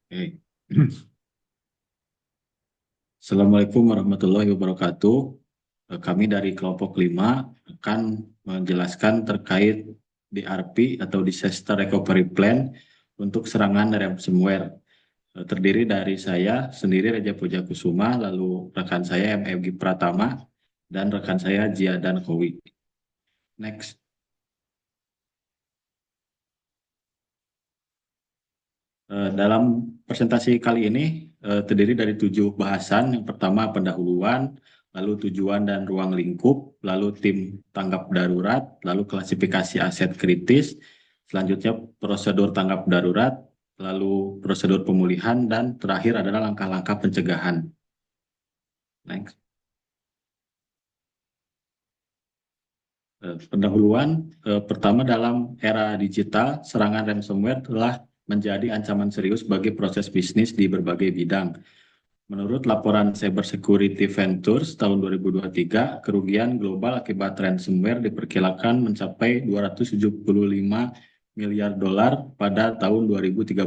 Oke. Assalamualaikum warahmatullahi wabarakatuh. Kami dari kelompok 5 akan menjelaskan terkait DRP atau Disaster Recovery Plan untuk serangan ransomware. Terdiri dari saya sendiri Reja Puja Kusuma, lalu rekan saya M.Egy Pratama, dan rekan saya Jia dan Kowi. Next. Dalam presentasi kali ini terdiri dari 7 bahasan. Yang pertama pendahuluan, lalu tujuan dan ruang lingkup, lalu tim tanggap darurat, lalu klasifikasi aset kritis, selanjutnya prosedur tanggap darurat, lalu prosedur pemulihan, dan terakhir adalah langkah-langkah pencegahan. Next. Pendahuluan, pertama dalam era digital, serangan ransomware telah menjadi ancaman serius bagi proses bisnis di berbagai bidang. Menurut laporan Cybersecurity Ventures tahun 2023, kerugian global akibat ransomware diperkirakan mencapai 275 miliar dolar pada tahun 2031.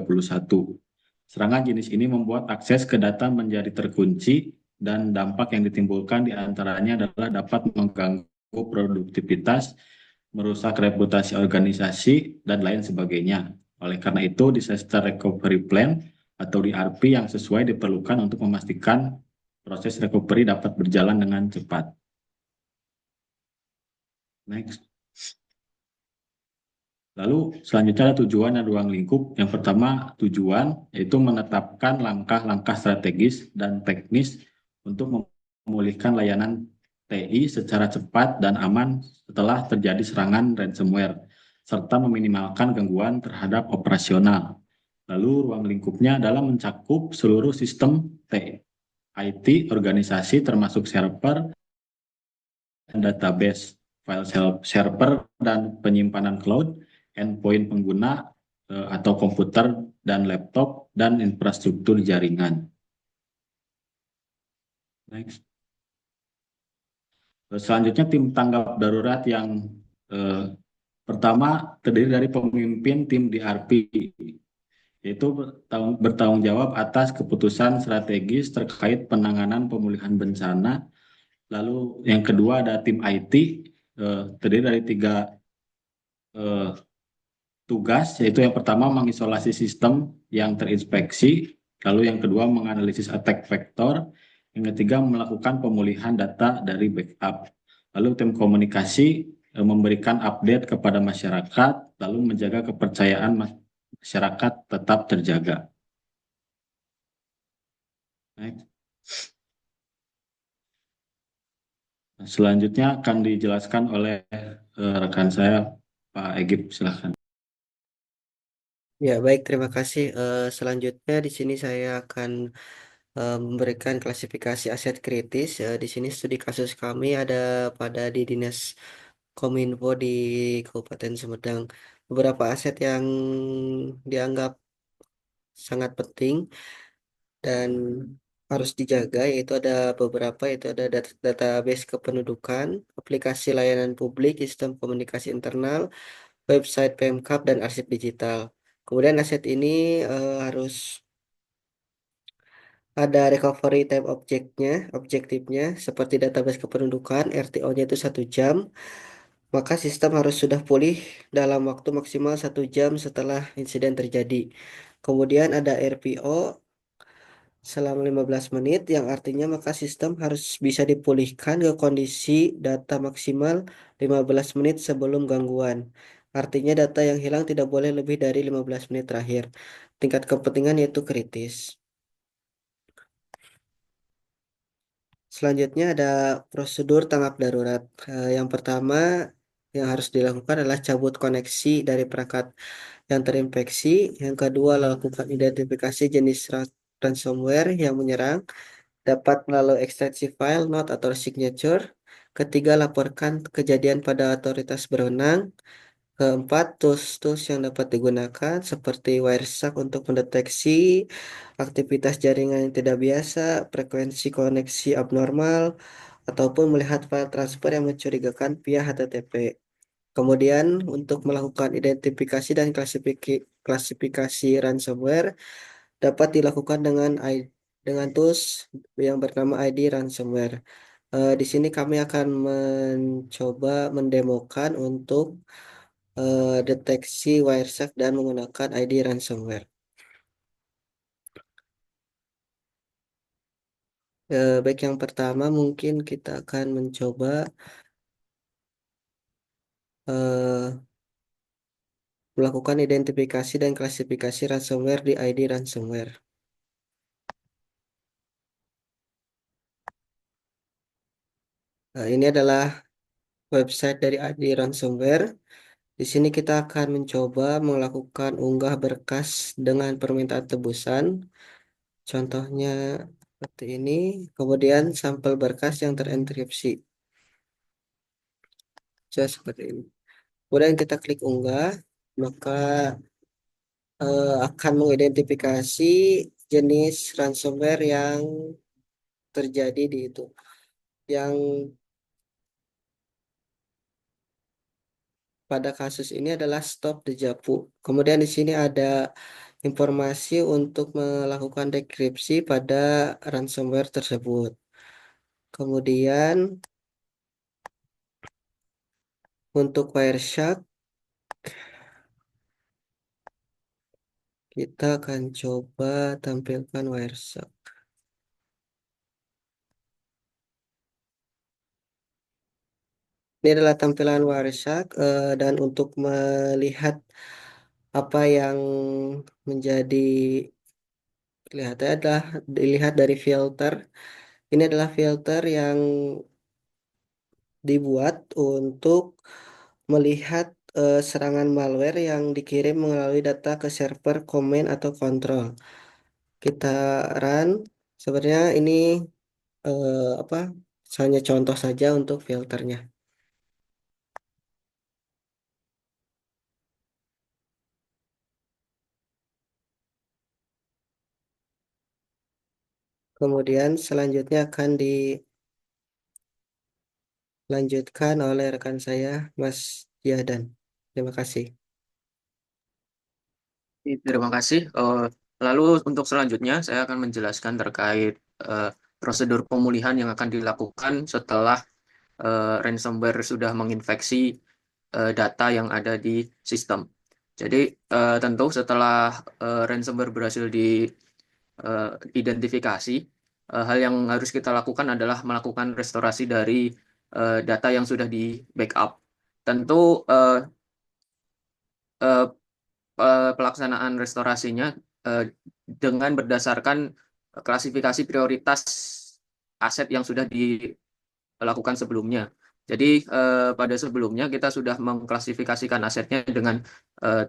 Serangan jenis ini membuat akses ke data menjadi terkunci dan dampak yang ditimbulkan diantaranya adalah dapat mengganggu produktivitas, merusak reputasi organisasi, dan lain sebagainya. Oleh karena itu, Disaster Recovery Plan atau DRP yang sesuai diperlukan untuk memastikan proses recovery dapat berjalan dengan cepat. Next. Lalu selanjutnya ada tujuan dan ruang lingkup. Yang pertama tujuan yaitu menetapkan langkah-langkah strategis dan teknis untuk memulihkan layanan TI secara cepat dan aman setelah terjadi serangan ransomware, serta meminimalkan gangguan terhadap operasional. Lalu ruang lingkupnya adalah mencakup seluruh sistem IT organisasi termasuk server, database, file server, dan penyimpanan cloud, endpoint pengguna atau komputer dan laptop, dan infrastruktur jaringan. Next. Selanjutnya tim tanggap darurat yang pertama terdiri dari pemimpin tim DRP, yaitu bertanggung jawab atas keputusan strategis terkait penanganan pemulihan bencana. Lalu yang kedua ada tim IT, terdiri dari 3 tugas, yaitu yang pertama mengisolasi sistem yang terinspeksi, lalu yang kedua menganalisis attack vector, yang ketiga melakukan pemulihan data dari backup. Lalu tim komunikasi memberikan update kepada masyarakat, lalu menjaga kepercayaan masyarakat tetap terjaga. Next. Selanjutnya akan dijelaskan oleh rekan saya, Pak Egip, silahkan. Ya, baik, terima kasih. Selanjutnya di sini saya akan memberikan klasifikasi aset kritis. Di sini studi kasus kami ada pada di Dinas Kominfo di Kabupaten Sumedang. Beberapa aset yang dianggap sangat penting dan harus dijaga yaitu ada beberapa, yaitu ada database kependudukan, aplikasi layanan publik, sistem komunikasi internal, website Pemkab, dan arsip digital. Kemudian aset ini harus ada recovery time objektifnya seperti database kependudukan, RTO-nya itu 1 jam, maka sistem harus sudah pulih dalam waktu maksimal 1 jam setelah insiden terjadi. Kemudian ada RPO selama 15 menit, yang artinya maka sistem harus bisa dipulihkan ke kondisi data maksimal 15 menit sebelum gangguan. Artinya data yang hilang tidak boleh lebih dari 15 menit terakhir. Tingkat kepentingan yaitu kritis. Selanjutnya ada prosedur tanggap darurat. Yang pertama yang harus dilakukan adalah cabut koneksi dari perangkat yang terinfeksi. Yang kedua, lakukan identifikasi jenis ransomware yang menyerang, dapat melalui ekstraksi file, note, atau signature. Ketiga, laporkan kejadian pada otoritas berwenang. Keempat, tools-tools yang dapat digunakan seperti Wireshark untuk mendeteksi aktivitas jaringan yang tidak biasa, frekuensi koneksi abnormal, ataupun melihat file transfer yang mencurigakan via HTTP. Kemudian, untuk melakukan identifikasi dan klasifikasi ransomware, dapat dilakukan dengan tools yang bernama ID ransomware. Di sini kami akan mencoba mendemokan untuk deteksi Wireshark dan menggunakan ID ransomware. Baik, yang pertama mungkin kita akan mencoba eh, melakukan identifikasi dan klasifikasi ransomware di ID ransomware. Ini adalah website dari ID ransomware. Di sini kita akan mencoba melakukan unggah berkas dengan permintaan tebusan. Contohnya seperti ini. Kemudian sampel berkas yang terenkripsi. Seperti ini. Kemudian kita klik unggah, maka akan mengidentifikasi jenis ransomware yang terjadi di itu. Yang pada kasus ini adalah stop dejavu. Kemudian di sini ada informasi untuk melakukan dekripsi pada ransomware tersebut. Kemudian untuk Wireshark kita akan coba tampilkan Wireshark. Ini adalah tampilan Wireshark dan untuk melihat apa yang menjadi kelihatannya adalah dilihat dari filter. Ini adalah filter yang dibuat untuk melihat serangan malware yang dikirim melalui data ke server command atau control. Kita run. Sebenarnya ini apa? Hanya contoh saja untuk filternya. Kemudian selanjutnya akan dilanjutkan oleh rekan saya, Mas Yadan. Terima kasih. Terima kasih. Lalu untuk selanjutnya saya akan menjelaskan terkait prosedur pemulihan yang akan dilakukan setelah ransomware sudah menginfeksi data yang ada di sistem. Jadi tentu setelah ransomware berhasil diidentifikasi, hal yang harus kita lakukan adalah melakukan restorasi dari data yang sudah di backup. Tentu eh, pelaksanaan restorasinya eh, dengan berdasarkan klasifikasi prioritas aset yang sudah dilakukan sebelumnya. Jadi pada sebelumnya kita sudah mengklasifikasikan asetnya dengan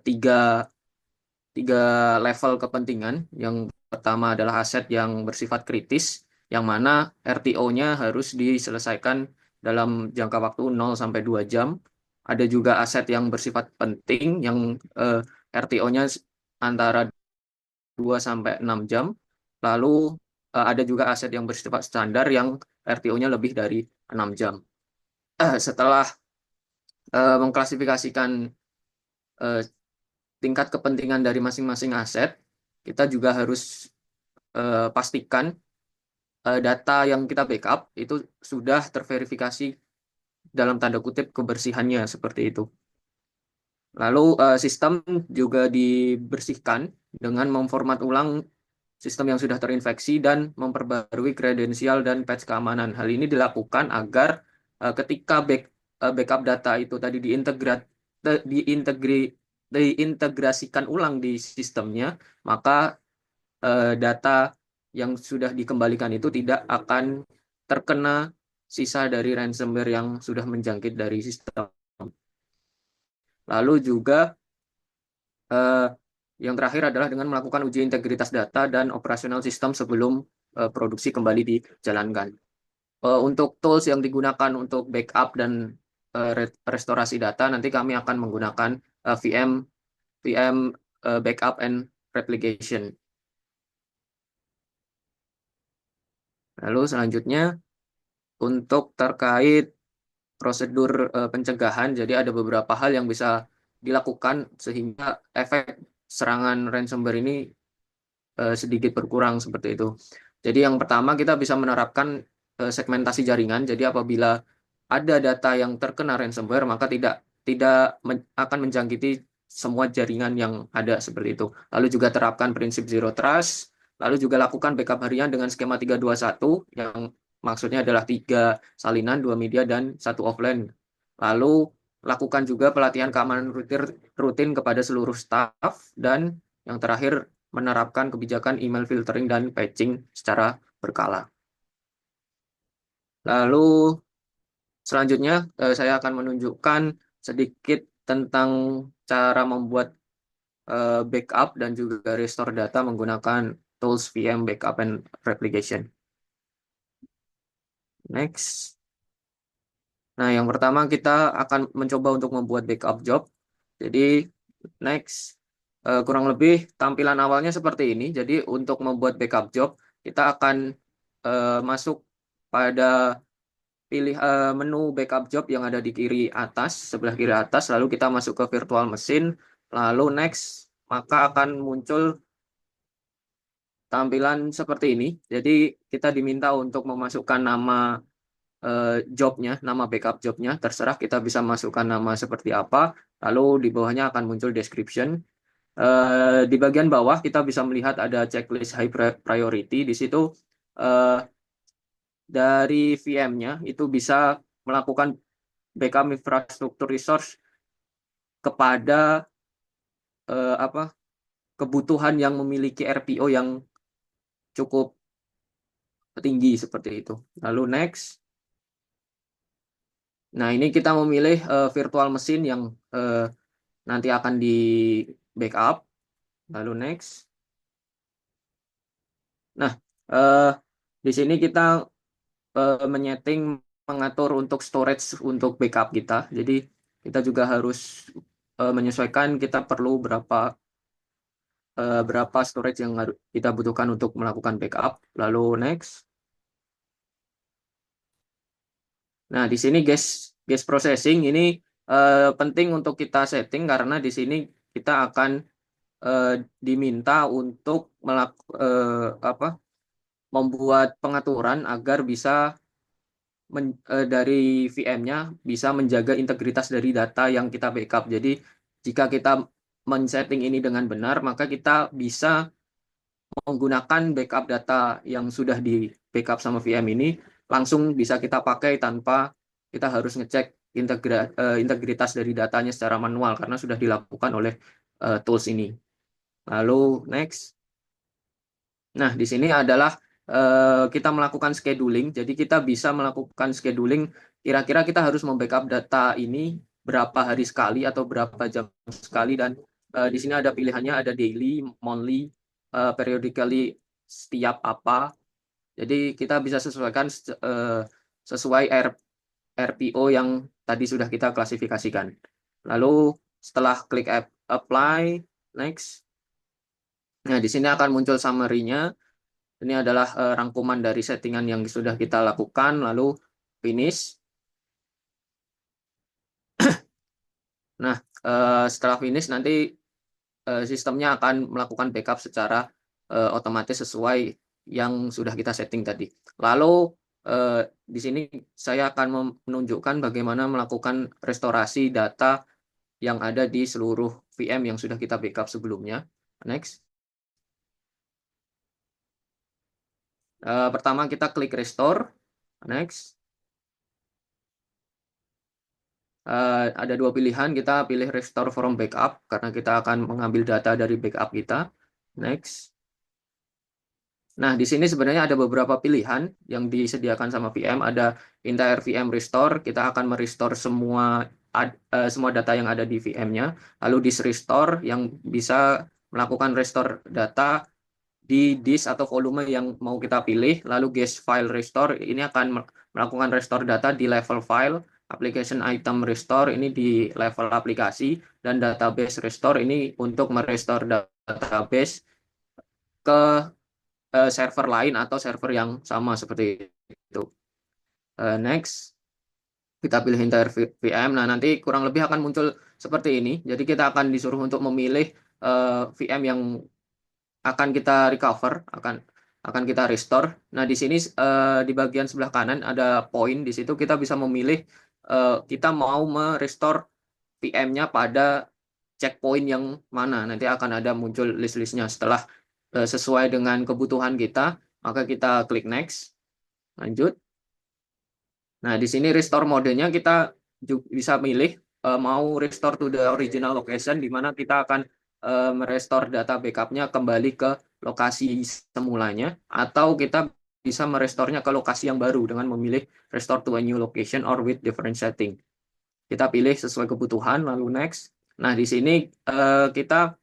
tiga level kepentingan. Yang pertama adalah aset yang bersifat kritis, yang mana RTO-nya harus diselesaikan dalam jangka waktu 0 sampai 2 jam. Ada juga aset yang bersifat penting, yang RTO-nya antara 2 sampai 6 jam. Lalu ada juga aset yang bersifat standar yang RTO-nya lebih dari 6 jam. Setelah mengklasifikasikan eh, tingkat kepentingan dari masing-masing aset, kita juga harus pastikan data yang kita backup itu sudah terverifikasi dalam tanda kutip kebersihannya seperti itu. Lalu sistem juga dibersihkan dengan memformat ulang sistem yang sudah terinfeksi dan memperbarui kredensial dan patch keamanan. Hal ini dilakukan agar ketika backup data itu tadi diintegrasikan ulang di sistemnya, maka data yang sudah dikembalikan itu tidak akan terkena sisa dari ransomware yang sudah menjangkit dari sistem. Lalu juga eh, yang terakhir adalah dengan melakukan uji integritas data dan operasional sistem sebelum produksi kembali dijalankan. Untuk tools yang digunakan untuk backup dan restorasi data, nanti kami akan menggunakan VM backup and replication. Lalu selanjutnya untuk terkait prosedur pencegahan, jadi ada beberapa hal yang bisa dilakukan sehingga efek serangan ransomware ini sedikit berkurang seperti itu. Jadi yang pertama kita bisa menerapkan segmentasi jaringan. Jadi apabila ada data yang terkena ransomware, maka tidak akan menjangkiti semua jaringan yang ada seperti itu. Lalu juga terapkan prinsip zero trust. Lalu juga lakukan backup harian dengan skema 321 yang maksudnya adalah 3 salinan, 2 media, dan 1 offline. Lalu lakukan juga pelatihan keamanan rutin kepada seluruh staff, dan yang terakhir menerapkan kebijakan email filtering dan patching secara berkala. Lalu selanjutnya saya akan menunjukkan sedikit tentang cara membuat backup dan juga restore data menggunakan tools VM Backup and Replication. Next. Nah, yang pertama kita akan mencoba untuk membuat backup job. Jadi, next. Kurang lebih tampilan awalnya seperti ini. Jadi, untuk membuat backup job, kita akan masuk pada pilih menu backup job yang ada di kiri atas, sebelah kiri atas, lalu kita masuk ke virtual machine, lalu next, maka akan muncul tampilan seperti ini. Jadi kita diminta untuk memasukkan nama jobnya, nama backup jobnya, terserah kita bisa masukkan nama seperti apa, lalu di bawahnya akan muncul description. Di bagian bawah kita bisa melihat ada checklist high priority. Di situ dari VM-nya itu bisa melakukan backup infrastruktur resource kepada kebutuhan yang memiliki RPO yang cukup tinggi seperti itu. Lalu next. Nah, ini kita memilih virtual machine yang nanti akan di backup. Lalu next. Nah, di sini kita mengatur untuk storage untuk backup kita. Jadi kita juga harus menyesuaikan kita perlu berapa storage yang kita butuhkan untuk melakukan backup. Lalu next. Nah, di sini guest processing ini penting untuk kita setting karena di sini kita akan diminta untuk membuat pengaturan agar bisa dari VM-nya bisa menjaga integritas dari data yang kita backup. Jadi jika kita men-setting ini dengan benar, maka kita bisa menggunakan backup data yang sudah di backup sama VM ini langsung bisa kita pakai tanpa kita harus ngecek integritas dari datanya secara manual karena sudah dilakukan oleh tools ini. Lalu next. Nah, di sini adalah kita melakukan scheduling. Jadi kita bisa melakukan scheduling kira-kira kita harus membackup data ini berapa hari sekali atau berapa jam sekali, dan di sini ada pilihannya, ada daily, monthly, periodically, setiap apa. Jadi kita bisa sesuaikan sesuai RPO yang tadi sudah kita klasifikasikan. Lalu setelah klik apply, next. Nah, di sini akan muncul summary-nya. Ini adalah rangkuman dari settingan yang sudah kita lakukan, lalu finish. Nah, setelah finish nanti sistemnya akan melakukan backup secara otomatis sesuai yang sudah kita setting tadi. Lalu di sini saya akan menunjukkan bagaimana melakukan restorasi data yang ada di seluruh VM yang sudah kita backup sebelumnya. Next. Pertama kita klik restore. Next. Ada dua pilihan, kita pilih restore from backup karena kita akan mengambil data dari backup kita. Next. Nah, di sini sebenarnya ada beberapa pilihan yang disediakan sama VM. Ada entire VM restore, kita akan merestore semua data yang ada di VM-nya. Lalu disk restore yang bisa melakukan restore data di disk atau volume yang mau kita pilih. Lalu guest file restore ini akan melakukan restore data di level file. Application item restore ini di level aplikasi, dan database restore ini untuk merestore database ke server lain atau server yang sama seperti itu. Next, kita pilih entire VM. Nah, nanti kurang lebih akan muncul seperti ini. Jadi kita akan disuruh untuk memilih VM yang akan kita recover, akan kita restore. Nah, di sini di bagian sebelah kanan ada poin. Di situ kita bisa memilih kita mau merestore VM-nya pada checkpoint yang mana. Nanti akan ada muncul list-listnya. Setelah sesuai dengan kebutuhan kita, maka kita klik next, lanjut. Nah, di sini restore modenya kita bisa milih mau restore to the original location, di mana kita akan merestore data backupnya kembali ke lokasi semulanya, atau kita bisa merestorenya ke lokasi yang baru dengan memilih restore to a new location or with different setting. Kita pilih sesuai kebutuhan, lalu next. Nah, di sini kita,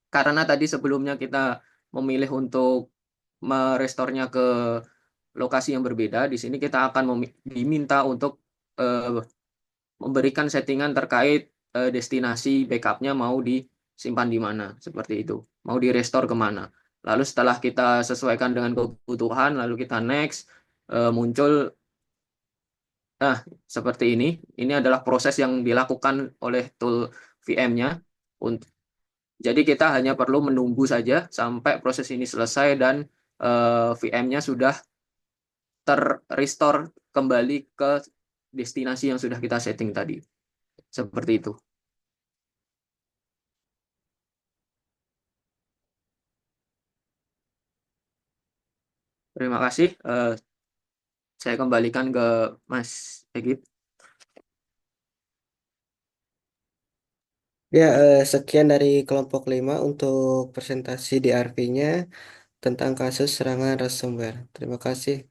karena tadi sebelumnya kita memilih untuk merestorenya ke lokasi yang berbeda, di sini kita akan diminta untuk memberikan settingan terkait destinasi backupnya mau disimpan di mana, seperti itu. Mau di restore kemana. Lalu setelah kita sesuaikan dengan kebutuhan, lalu kita next, muncul, nah seperti ini. Ini adalah proses yang dilakukan oleh tool VM-nya. Jadi kita hanya perlu menunggu saja sampai proses ini selesai dan VM-nya sudah ter-restore kembali ke destinasi yang sudah kita setting tadi. Seperti itu. Terima kasih. Saya kembalikan ke Mas Egip. Ya, sekian dari kelompok 5 untuk presentasi di RV-nya tentang kasus serangan ransomware. Terima kasih.